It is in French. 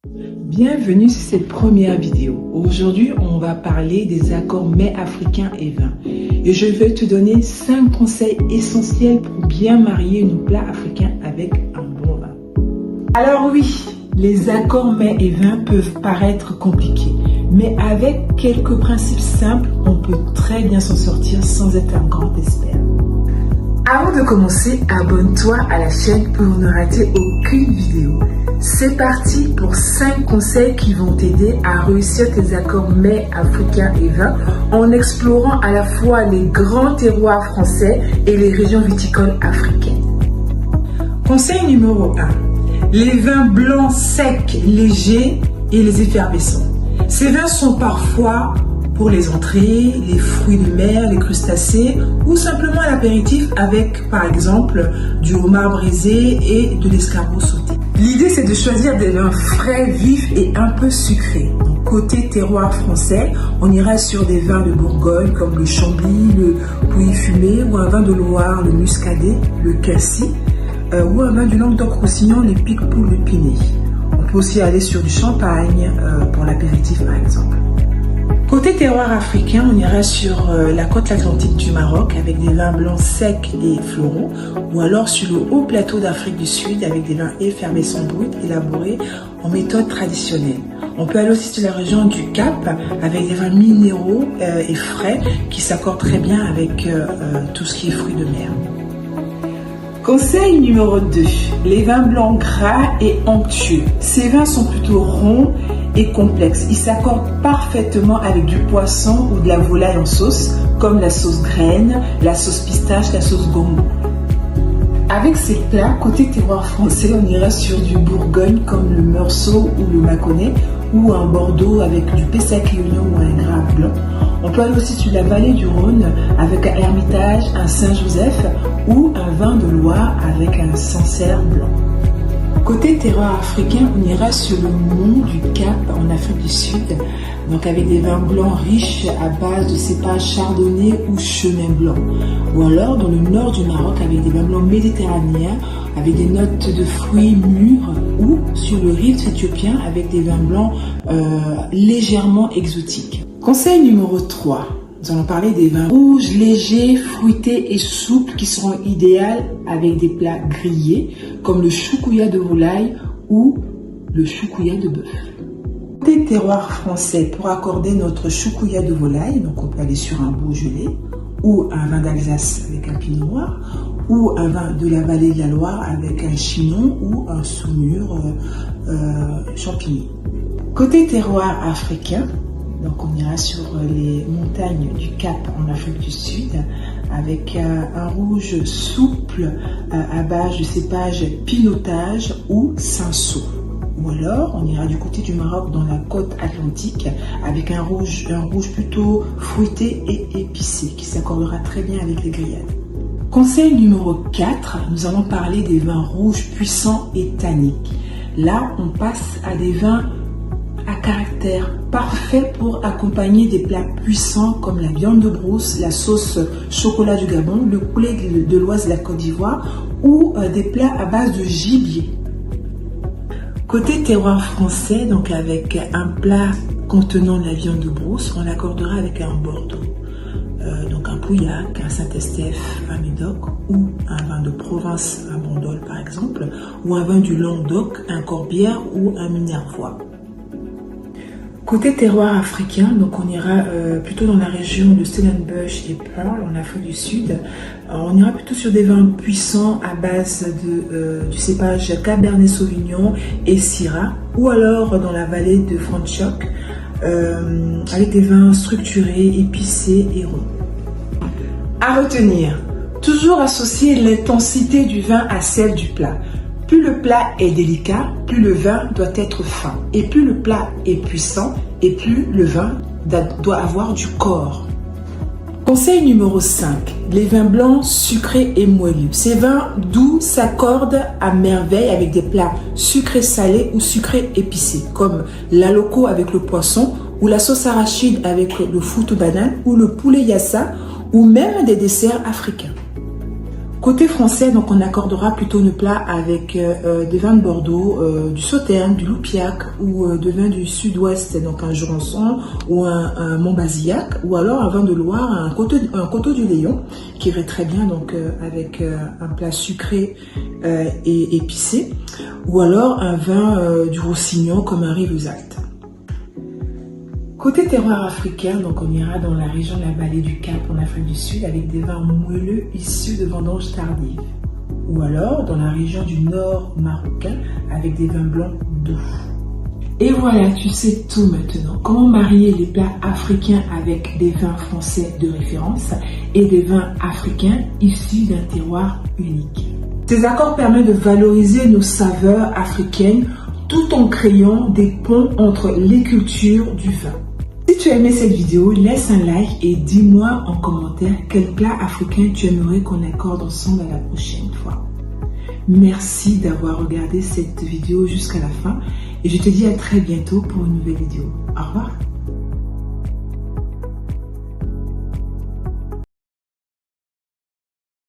Bienvenue sur cette première vidéo. Aujourd'hui, on va parler des accords mets africains et vins. Et je vais te donner 5 conseils essentiels pour bien marier nos plats africains avec un bon vin. Alors oui, les accords mets et vins peuvent paraître compliqués, mais avec quelques principes simples, on peut très bien s'en sortir sans être un grand expert. Avant de commencer, abonne-toi à la chaîne pour ne rater aucune vidéo. C'est parti pour 5 conseils qui vont t'aider à réussir tes accords mets africains et vins en explorant à la fois les grands terroirs français et les régions viticoles africaines. Conseil numéro 1. Les vins blancs secs, légers et les effervescents. Ces vins sont parfois pour les entrées, les fruits de mer, les crustacés ou simplement à l'apéritif avec par exemple du homard braisé et de l'escargot sauté. L'idée c'est de choisir des vins frais, vifs et un peu sucrés. Donc, côté terroir français, on ira sur des vins de Bourgogne comme le Chambly, le Pouilly-Fumé ou un vin de Loire, le Muscadet, le Cassis ou un vin du Languedoc-Roussillon, les Picpoul de Pinet. On peut aussi aller sur du champagne pour l'apéritif par exemple. Côté terroir africain, on ira sur la côte atlantique du Maroc avec des vins blancs secs et floraux, ou alors sur le haut plateau d'Afrique du Sud avec des vins effervescents bruts élaborés en méthode traditionnelle. On peut aller aussi sur la région du Cap avec des vins minéraux et frais qui s'accordent très bien avec tout ce qui est fruits de mer. Conseil numéro 2, les vins blancs gras et onctueux. Ces vins sont plutôt ronds et complexes. Ils s'accordent parfaitement avec du poisson ou de la volaille en sauce, comme la sauce graine, la sauce pistache, la sauce gombo. Avec ces plats, côté terroir français, on ira sur du Bourgogne comme le Meursault ou le Mâconnais, ou un Bordeaux avec du Pessac et oignon ou un Grave blanc. On peut aller aussi sur la vallée du Rhône avec un Hermitage, un Saint-Joseph ou un vin de Loire avec un Sancerre blanc. Côté terroir africain, on ira sur le mont du Cap en Afrique du Sud, donc avec des vins blancs riches à base de cépages chardonnay ou chenin blanc. Ou alors dans le nord du Maroc avec des vins blancs méditerranéens avec des notes de fruits mûrs, ou sur le rift éthiopien avec des vins blancs légèrement exotiques. Conseil numéro 3. Nous allons parler des vins rouges, légers, fruités et souples qui seront idéaux avec des plats grillés comme le choukouya de volaille ou le choukouya de bœuf. Côté terroir français, pour accorder notre choukouya de volaille, donc on peut aller sur un Beaujolais ou un vin d'Alsace avec un pinot noir ou un vin de la vallée de la Loire avec un chinon ou un saumur champignon. Côté terroir africain, donc on ira sur les montagnes du Cap en Afrique du Sud avec un rouge souple à base de cépage pilotage ou cinsault. Ou alors on ira du côté du Maroc dans la côte atlantique avec un rouge plutôt fruité et épicé qui s'accordera très bien avec les grillades. Conseil numéro 4, nous allons parler des vins rouges puissants et tanniques. Là on passe à des vins à caractère parfait pour accompagner des plats puissants comme la viande de brousse, la sauce chocolat du Gabon, le poulet de l'Oise de la Côte d'Ivoire ou des plats à base de gibier. Côté terroir français, donc avec un plat contenant de la viande de brousse, on l'accordera avec un Bordeaux. Donc un Pauillac, un Saint-Estèphe, un Médoc ou un vin de Provence, un Bandol par exemple, ou un vin du Languedoc, un Corbière ou un Minervois. Côté terroir africain, donc on ira plutôt dans la région de Stellenbosch et Pearl en Afrique du Sud. On ira plutôt sur des vins puissants à base du cépage Cabernet Sauvignon et Syrah, ou alors dans la vallée de Franschhoek avec des vins structurés, épicés et ronds. À retenir, toujours associer l'intensité du vin à celle du plat. Plus le plat est délicat, plus le vin doit être fin. Et plus le plat est puissant, et plus le vin doit avoir du corps. Conseil numéro 5. Les vins blancs sucrés et moelleux. Ces vins doux s'accordent à merveille avec des plats sucrés salés ou sucrés épicés, comme l'aloko avec le poisson, ou la sauce arachide avec le foutou banane, ou le poulet yassa, ou même des desserts africains. Côté français, donc on accordera plutôt nos plats avec des vins de Bordeaux, du Sauternes, du Loupiac ou des vins du Sud-Ouest, donc un Jurançon ou un Montbazillac, ou alors un vin de Loire, un Coteau du Léon, qui irait très bien donc avec un plat sucré et épicé, ou alors un vin du Roussillon comme un Rivesaltes. Côté terroir africain, donc on ira dans la région de la vallée du Cap en Afrique du Sud avec des vins moelleux issus de vendanges tardives. Ou alors dans la région du nord marocain avec des vins blancs doux. Et voilà, tu sais tout maintenant. Comment marier les plats africains avec des vins français de référence et des vins africains issus d'un terroir unique. Ces accords permettent de valoriser nos saveurs africaines tout en créant des ponts entre les cultures du vin. Si tu as aimé cette vidéo, laisse un like et dis-moi en commentaire quel plat africain tu aimerais qu'on accorde ensemble à la prochaine fois. Merci d'avoir regardé cette vidéo jusqu'à la fin et je te dis à très bientôt pour une nouvelle vidéo. Au revoir.